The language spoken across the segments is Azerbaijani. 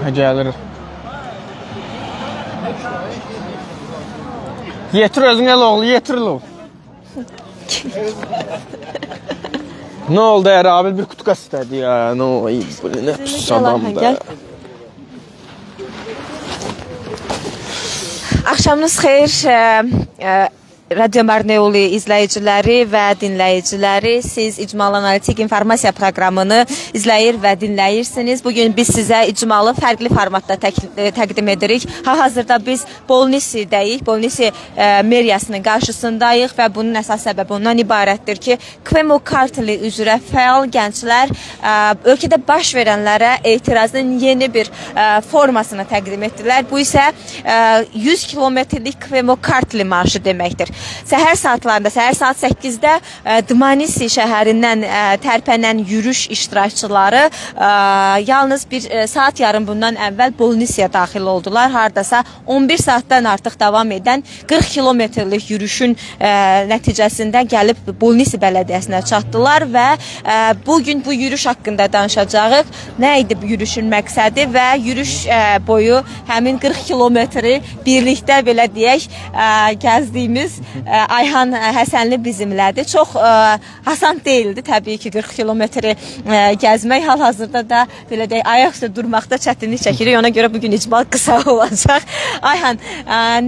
Gəlir. Yetir özünə oğlu, yetir oğlu. Ne oldu ya abi bir kutu istedi ya. Ne o ne pis adamdır. Axşamınız xeyir. Radyo Marneoli izləyiciləri və dinləyiciləri, siz İcmalı Analitik İnformasiya proqramını izləyir və dinləyirsiniz. Bugün biz sizə icmalı fərqli formatda təqdim edirik. Hal-hazırda biz Bolnisidəyik, Bolnisi meriyasının qarşısındayıq və bunun əsas səbəbi ondan ibarətdir ki, Kvemo Kartli üzrə fəal gənclər ölkədə baş verənlərə etirazın yeni bir formasını təqdim etdilər. Bu isə 100 kilometrlik Kvemo Kartli marşı deməkdir. Səhər saatlarında, səhər saat 8-də Dmanisi şəhərindən tərpənən yürüş iştirakçıları yalnız bir saat yarım bundan əvvəl Bolnisiyə daxil oldular. Hardasa 11 saatdan artıq davam edən 40 kilometrlik yürüşün nəticəsində gəlib Bolnisi bələdiyyəsinə çatdılar və bugün bu yürüş haqqında danışacağıq. Nə idi bu yürüşün məqsədi və yürüş boyu həmin 40 kilometri birlikdə belə deyək gəzdiyimiz Ayhan Həsənli bizimlədir. Çox asan deyildi təbii ki 40 kilometri gəzmək. Hal-hazırda da belə deyək ayaq üstə durmaqda çətinlik çəkirik. Ona görə bugün icmal qısa olacaq. Ayhan,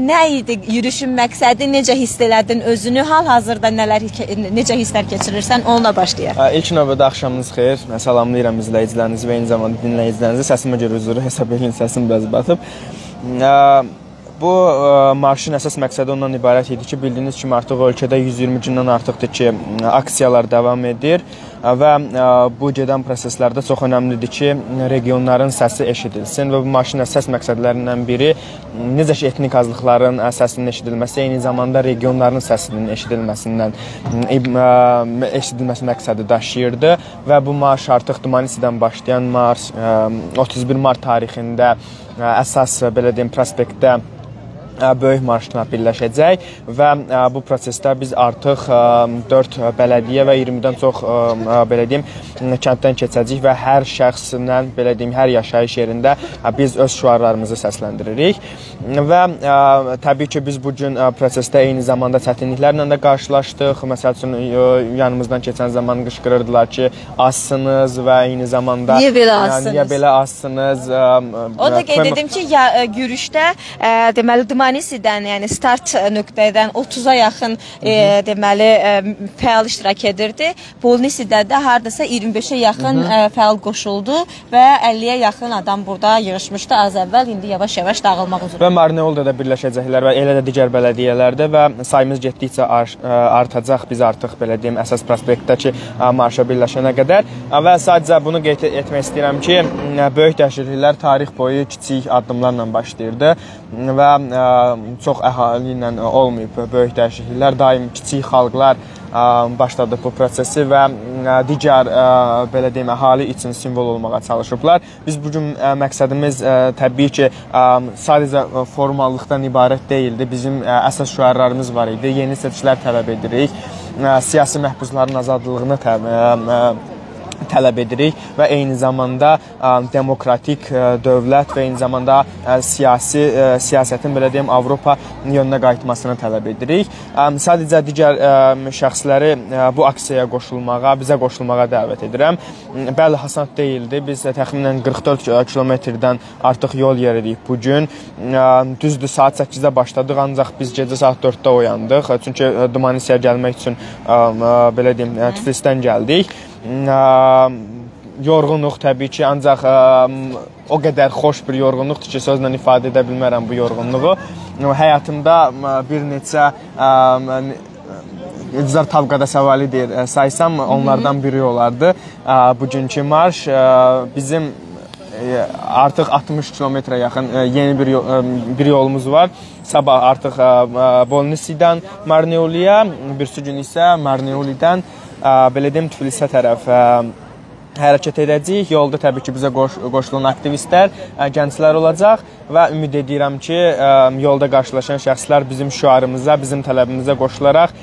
nə idi yürüyüşün məqsədi? Necə hiss elədin özünü? Hal-hazırda necə hisslər keçirirsən? Onunla başlayaq. İlk növbədə axşamınız xeyir. Mən salamlayıram izləyicilərinizi və eyni zamanda dinləyicilərinizi. Səsimə görə üzrə hesab edin, səsim biraz batıb. Bu marşın əsas məqsədi ondan ibarət idi ki, bildiyiniz kimi artıq ölkədə 120 gündən artıqdır ki, aksiyalar davam edir və bu gedən proseslərdə çox önəmlidir ki, regionların səsi eşidilsin və bu marşın əsas məqsədlərindən biri necə ki, etnik azlıqların səsinin eşidilməsi, eyni zamanda regionların səsinin eşidilməsi məqsədi daşıyırdı və bu marş artıq Dmanisidən başlayan marş 31 mart tarixində əsas belə deyim prospektdə böyük marşla birləşəcək və bu prosesdə biz artıq 4 bələdiyyə və 20-dən çox belə deyim kənddən keçəcəyik və hər şəxslə belə deyim hər yaşayış yerində biz öz şüarlarımızı səsləndiririk və təbii ki biz bu gün prosesdə eyni zamanda çətinliklərlə də qarşılaşdıq. Məsəl üçün yanımızdan keçən zaman qışqırırdılar ki, azsınız və eyni zamanda niyə belə azsınız? O da qeyd edim ki, yürüşdə deməli Dmanisidən, yəni start nöqtədən 30-a yaxın deməli fəal iştirak edirdi. Bolnisidə də hardasa 25-ə yaxın fəal qoşuldu və 50-yə yaxın adam burada yığışmışdı az əvvəl, indi yavaş-yavaş dağılmaq üzrə. Və Marneolda da birləşəcəklər və elə də digər bələdiyyələrdə və sayımız getdikcə artacaq. Biz artıq belə deyim əsas prospektdəki marşa birləşənə qədər və sadəcə bunu qeyd etmək istəyirəm ki, böyük dəyişikliklər tarix boyu kiçik addımlarla başlayırdı və çox əhali ilə olmayıb böyük dəyişikliklər. Daim kiçik xalqlar başladı bu prosesi və digər belə deyim əhali üçün simvol olmağa çalışıblar. Biz bugün məqsədimiz təbii ki sadəcə formallıqdan ibarət deyildi. Bizim əsas şüarlarımız var idi. Yeni seçkilər tələb edirik. Siyasi məhbusların azadlığını tələb edirik və eyni zamanda demokratik dövlət və eyni zamanda siyasətin belə deyim Avropa yönünə qayıtmasını tələb edirik. Sadəcə digər şəxsləri bu aksiyaya qoşulmağa, bizə qoşulmağa dəvət edirəm. Bəli, hasant deyildi. Biz təxminən 44 kilometrdən artıq yol yeririk bugün. Düzdür, saat 8-də başladıq, ancaq biz gecə saat 4-də oyandıq. Çünki Dmanisiyə gəlmək üçün belə deyim Tiflisdən gəldik. Yorğunluq təbii ki, ancaq o qədər xoş bir yorğunluqdur ki, sözlə ifadə edə bilmərəm bu yorğunluğu. Həyatımda bir neçə İczar Tavqada səvali deyir, saysam onlardan biri olardı. Bugünkü marş bizim artıq 60 kilometrə yaxın yeni bir yolumuz var. Sabah artıq Bolnisidən Marneoliyə, bir gün isə Marneolidən belə deyim Tiflisə tərəf hərəkət edəcəyik. Yolda təbii ki bizə qoşulan aktivistlər, gənclər olacaq və ümid edirəm ki yolda qarşılaşan şəxslər bizim şüarımıza, bizim tələbimizə qoşularaq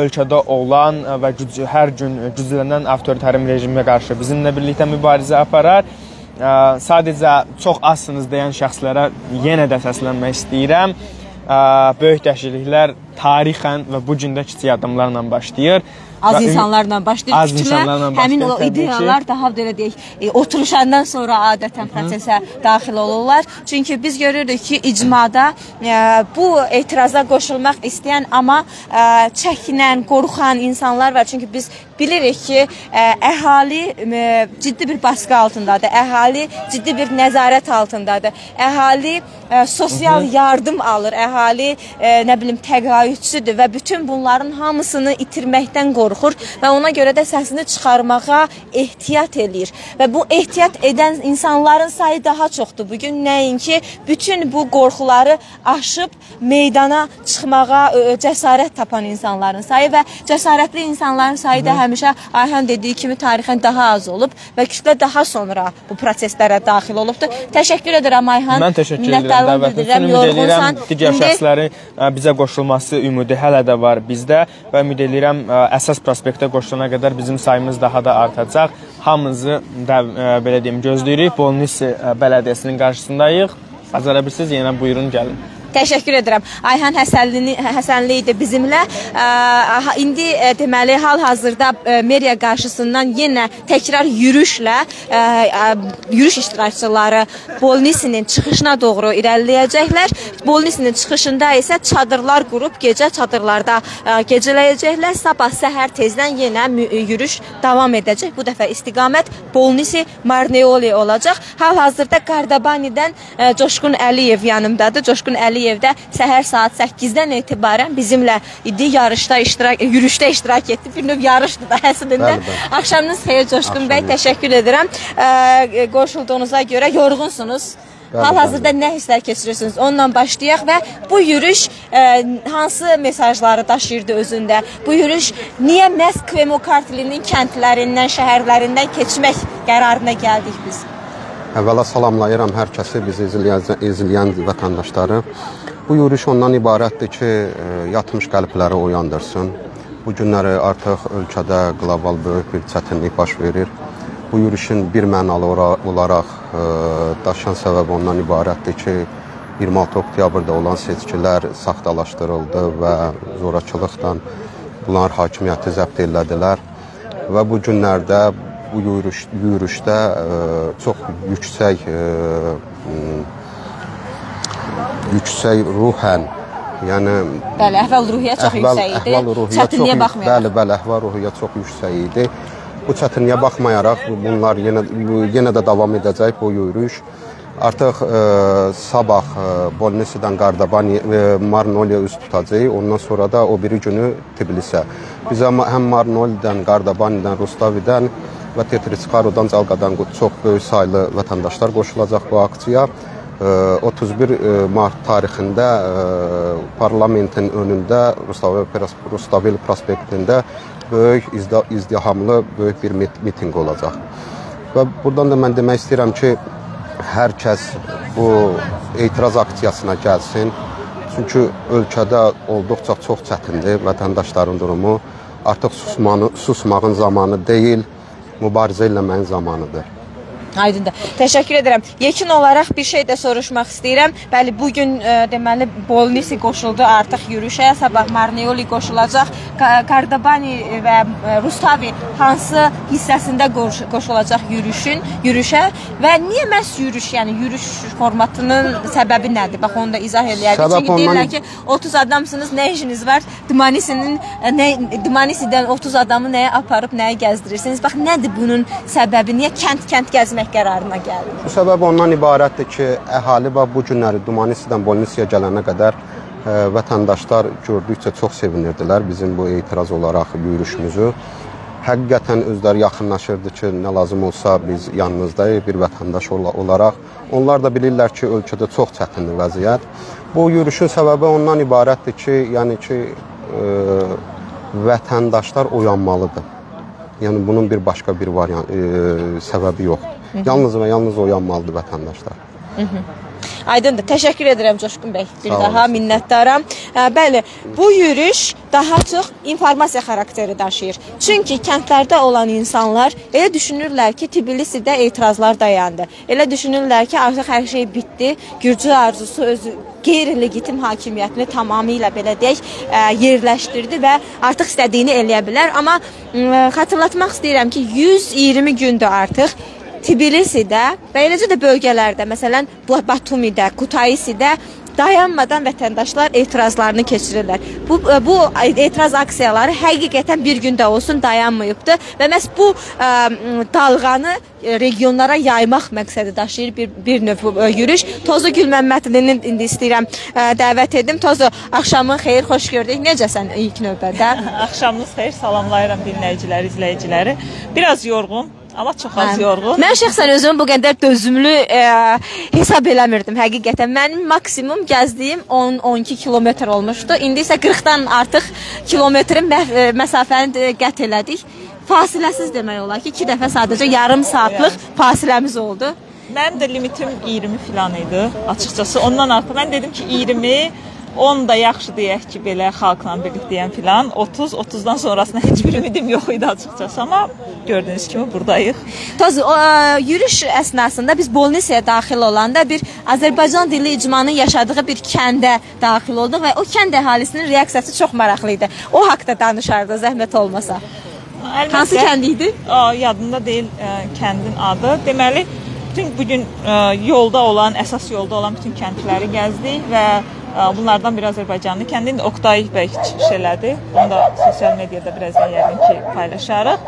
ölkədə olan və hər gün güclənən avtoritarizm rejimə qarşı bizimlə birlikdə mübarizə aparar sadəcə çox azsınız deyən şəxslərə yenə də səslənmək istəyirəm. Böyük dəyişikliklər tarixən və bu gün də kiçik addımlarla başlayır. Az insanlarla başlayır. Həmin o ideyalar daha belə deyək, oturuşandan sonra adətən prosesə daxil olurlar. Çünki biz görürük ki, icmada bu etiraza qoşulmaq istəyən, amma çəkinən, qorxan insanlar var. Çünki biz bilirik ki, əhali ciddi bir baskı altındadır. Əhali ciddi bir nəzarət altındadır. Əhali sosial yardım alır. Əhali, nə bilim, təqaüdçüdür və bütün bunların hamısını itirməkdən qorxur və ona görə də səsini çıxarmağa ehtiyat eləyir. Və bu ehtiyat edən insanların sayı daha çoxdur. Bugün nəinki bütün bu qorxuları aşıb meydana çıxmağa cəsarət tapan insanların sayı və cəsarətli insanların sayı da həmişə Ayhan dediyi kimi tarixən daha az olub və kütlə daha sonra bu proseslərə daxil olubdur. Təşəkkür edirəm Ayhan. Mən təşəkkür edirəm dəvətin. Ümid edirəm digər şəxslərin bizə qoşulması ümidi hələ də var bizdə və ümid edirəm əsas prospektə qoşulana qədər bizim sayımız daha da artacaq. Hamımızı da belə deyim gözləyirik. Bolnisi bələdiyyəsinin qarşısındayıq. Bacara bilirsiniz, yenə buyurun gəlin. Təşəkkür edirəm. Ayhan Həsənli idi bizimlə. İndi deməli hal-hazırda meriya qarşısından yenə təkrar yürüşlə yürüş iştirakçıları Bolnisinin çıxışına doğru irəliləyəcəklər. Bolnisinin çıxışında isə çadırlar qurub gecə çadırlarda gecələyəcəklər. Sabah səhər tezdən yenə yürüş davam edəcək. Bu dəfə istiqamət Bolnisi Marneoli olacaq. Hal-hazırda Qardabanidən Coşqun Əliyev yanımdadır. Coşqun Əliyev evdə səhər saat 8-dən etibarən bizimlə idi, yürüşdə iştirak etdi. Bir növ yarışdı da əslində. Axşamınız xeyir Coşqun bəy, təşəkkür edirəm. Qoşulduğunuza görə yorğunsunuz. Hal-hazırda nə hisslər keçirirsiniz? Onunla başlayaq və bu yürüş hansı mesajları daşıyırdı özündə? Bu yürüş niyə məhz Kvemokartlinin kəndlərindən, şəhərlərindən keçmək qərarına gəldik biz? Əvvəla salamlayıram hər kəsi, bizi izləyən vətəndaşları. Bu yürüyüş ondan ibarətdir ki, yatmış qəlbləri oyandırsın. Bu günləri artıq ölkədə qlobal böyük bir çətinlik baş verir. Bu yürüyüşün bir mənalı olaraq daşıyan səbəb ondan ibarətdir ki, 26 oktyabrda olan seçkilər saxtalaşdırıldı və zorakılıqla bunlar hakimiyyəti zəbt elədilər. Və bu günlərdə bu yürüyüşdə çox yüksək ruhən, yəni bəli, əhval-ruhiyyə çox yüksək idi. Çətinliyə baxmayaraq. Bəli, əhval-ruhiyyə çox yüksək idi. Bu çətinliyə baxmayaraq bunlar yenə də davam edəcək bu yürüyüş. Artıq sabah Bolnisidən Qardabani Marnoliyə üz tutacaq. Ondan sonra da o biri günü Tbilisə. Biz həm Marnolidən, Qardabanidən, Rustavidən və Tetriskarodan, Calqadan çox böyük saylı vətəndaşlar qoşulacaq bu aksiyaya. 31 mart tarixində parlamentin önündə Rustaveli prospektində böyük izdihamlı böyük bir mitinq olacaq. Və buradan da mən demək istəyirəm ki, hər kəs bu etiraz aksiyasına gəlsin. Çünki ölkədə olduqca çox çətindir vətəndaşların durumu. Artıq susmağın zamanı deyil, mübarizə eləməyin zamanıdır. Aydındır. Təşəkkür edirəm. Yekun olaraq bir şey də soruşmaq istəyirəm. Bəli, bugün deməli Bolnisi qoşuldu artıq yürüşə, sabah Marneoli qoşulacaq. Qardabani və Rustavi hansı hissəsində qoşulacaq yürüşə və niyə məhz yürüş, yəni yürüş formatının səbəbi nədir? Bax, onu da izah eləyərdik. Çünki deyirlər ki, 30 adamsınız, nə işiniz var? Dmanisidən 30 adamı nəyə aparıb, nəyə gəzdirirsiniz? Bax, nədir bunun səbəbi? Niyə kənd gəzmək qərarına gəldi? Bu səbəb ondan ibarətdir ki, əhali bu günləri Dmanisidən Bolnisiyə gələnə qədər vətəndaşlar gördükcə çox sevinirdilər bizim bu etiraz olaraq yürüyüşümüzü. Həqiqətən özləri yaxınlaşırdı ki, nə lazım olsa biz yanınızdayıq bir vətəndaş olaraq. Onlar da bilirlər ki, ölkədə çox çətindir vəziyyət. Bu yürüyüşün səbəbi ondan ibarətdir ki, yəni ki, vətəndaşlar oyanmalıdır. Yəni bunun bir başqa bir səbəbi yoxdur. Yalnız və yalnız oyanmalıdır vətəndaşlar. Aydındır. Təşəkkür edirəm Coşqun bəy. Bir daha minnətdaram. Bəli, bu yürüyüş daha çox informasiya xarakteri daşıyır. Çünki kəndlərdə olan insanlar elə düşünürlər ki, Tbilisidə etirazlar dayandı. Elə düşünürlər ki, artıq hər şey bitdi. Gürcü arzusu özü qeyri-legitim hakimiyyətini tamamilə belə deyək yerləşdirdi və artıq istədiyini eləyə bilər. Amma xatırlatmaq istəyirəm ki, 120 gündür artıq Tbilisidə və eləcə də bölgələrdə, məsələn Batumidə, Kutaisidə dayanmadan vətəndaşlar etirazlarını keçirirlər. Bu etiraz aksiyaları həqiqətən bir gündə olsun dayanmayıbdır və məhz bu dalğanı regionlara yaymaq məqsədi daşıyır bir növ yürüyüş. Tozu Gülməmmədlinin indi istəyirəm dəvət edim. Tozu, axşamın xeyir, xoş gördük. Necəsən ilk növbədə? Axşamınız xeyir, salamlayıram dinləyiciləri, izləyiciləri. Biraz yorğun. Amma çox az yorğun. Mən şəxsən özümü bu qədər dözümlü hesab eləmirdim həqiqətən. Mənim maksimum gəzdiyim 10-12 kilometr olmuşdu. İndi isə 40-dan artıq kilometrin məsafəni qət elədik. Fasiləsiz demək olar ki, 2 dəfə sadəcə yarım saatlıq fasiləmiz oldu. Mənim də limitim 20 filan idi açıqcası. Ondan artıq mən dedim ki 20, 10 da yaxşı deyək ki, belə xalqla birlikdəyəm filan. 30-dan sonrasında heç bir ümidim yox idi açıqcası, amma gördüyünüz kimi buradayıq. Toz, yürüyüş əsnasında biz Bolnisiyaya daxil olanda bir Azərbaycan dili icmanın yaşadığı bir kəndə daxil olduq və o kənd əhalisinin reaksiyası çox maraqlı idi. O haqda danışardı, zəhmət olmasa. Əlbəttə, hansı kənd idi? Yadımda deyil kəndin adı. Deməli, bütün bugün yolda olan, əsas yolda olan bütün kəndləri gəzdik və bunlardan bir Azərbaycanlı kəndin Oqtay bəy çıxış elədi. Onu da sosial mediada birazdan yəqin ki paylaşarıq.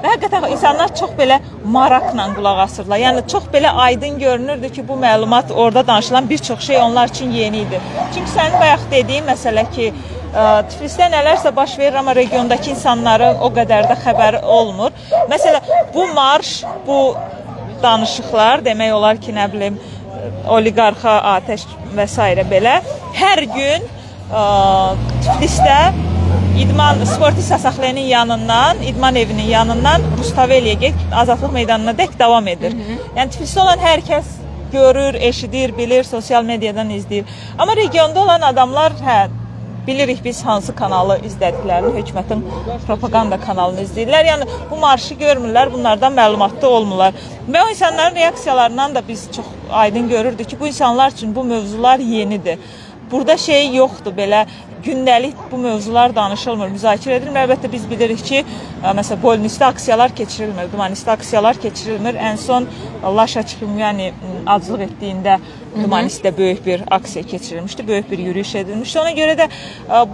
Və həqiqətən insanlar çox belə maraqla qulaq asırlar. Yəni çox belə aydın görünürdü ki, bu məlumat, orada danışılan bir çox şey onlar üçün yeni idi. Çünki sənin bayaq dediyin məsələ ki, Tiflisdə nələrsə baş verir, amma regiondakı insanların o qədər də xəbəri olmur. Məsələn, bu marş, bu danışıqlar demək olar ki, nə bilim, oliqarxa, atəş və s. belə hər gün Tiflisdə İdman Sporti Sasaxlenin yanından, İdman evinin yanından Rustaveliyə Azadlıq meydanına dək davam edir. Yəni Tiflisdə olan hər kəs görür, eşidir, bilir, sosial mediadan izləyir. Amma regionda olan adamlar bilirik biz hansı kanalı izlədiklərini, hökumətin propaganda kanalını izləyirlər. Yəni bu marşı görmürlər, bunlardan məlumatlı olmurlar. Və o insanların reaksiyalarından da biz çox aydın görürdük ki, bu insanlar üçün bu mövzular yenidir. Burada şey yoxdur, belə gündəlik bu mövzular danışılmır, müzakirə edilmir. Əlbəttə biz bilirik ki, məsələn, Bolnisdə aksiyalar keçirilmir, Dumanistdə aksiyalar keçirilmir. Ən son Laşa Çiximyani aclıq etdiyində Dumanistdə böyük bir aksiya keçirilmişdi, böyük bir yürüyüş edilmişdi. Ona görə də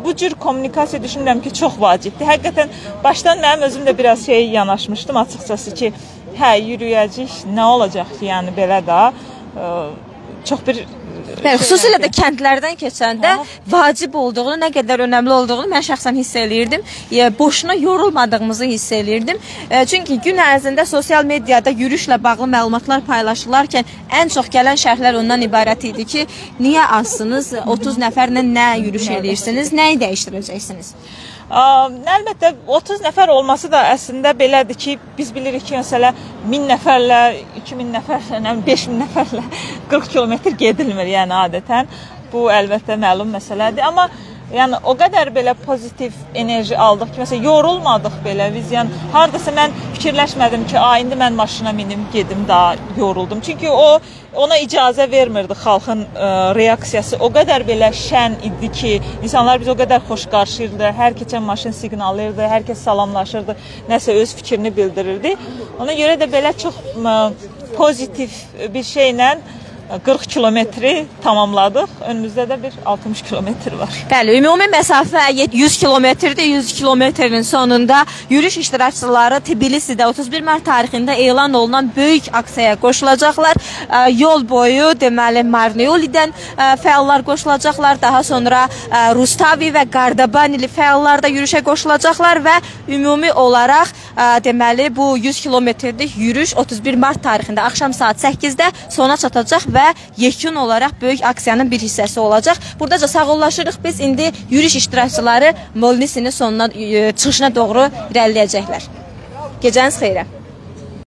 bu cür kommunikasiya düşünürəm ki, çox vacibdir. Həqiqətən başdan mənim özüm də biraz yanaşmışdım açıqcası ki, yürüyəcək, nə olacaq ki, yəni belə də çox bir xüsusilə də kəndlərdən keçəndə vacib olduğunu, nə qədər önəmli olduğunu mən şəxsən hiss eləyirdim. Boşuna yorulmadığımızı hiss eləyirdim. Çünki gün ərzində sosial mediada yürüyüşlə bağlı məlumatlar paylaşılarkən ən çox gələn şərhlər ondan ibarət idi ki, niyə azsınız, 30 nəfərlə nə yürüyüş eləyirsiniz, nəyi dəyişdirəcəksiniz? Əlbəttə 30 nəfər olması da əslində belədir ki, biz bilirik ki, məsələn 1000 nəfərlə, 2000 nəfərlə, 5000 nəfərlə 40 kilometr gedilmir, yəni adətən. Bu əlbəttə məlum məsələdir, amma yəni o qədər belə pozitiv enerji aldıq ki, məsələn yorulmadıq belə biz, yəni hardasa mən fikirləşmədim ki, indi mən maşına minim, gedim daha yoruldum. Çünki ona icazə vermirdi xalqın reaksiyası. O qədər belə şən idi ki, insanlar biz o qədər xoş qarşıyırdı, hər keçən maşın siqnallayırdı, hər kəs salamlaşırdı, nəsə öz fikrini bildirirdi. Ona görə də belə çox pozitiv bir şeylə 40 kilometri tamamladıq. Önümüzdə də bir 60 kilometr var. Bəli, ümumi məsafə 100 kilometrdir. 100 kilometrin sonunda yürüyüş iştirakçıları Tbilisidə 31 mart tarixində elan olunan böyük aksiyaya qoşulacaqlar. Yol boyu deməli Marneolidən fəallar qoşulacaqlar. Daha sonra Rustavi və Qardabanili fəallar da yürüyüşə qoşulacaqlar və ümumi olaraq deməli bu 100 kilometrlik yürüyüş 31 mart tarixində axşam saat 8-də sona çatacaq və yekun olaraq böyük aksiyanın bir hissəsi olacaq. Buradaca sağollaşırıq biz. İndi yürüyüş iştirakçıları Bolnisinin sonuna, çıxışına doğru irəliləyəcəklər. Gecəniz xeyrə.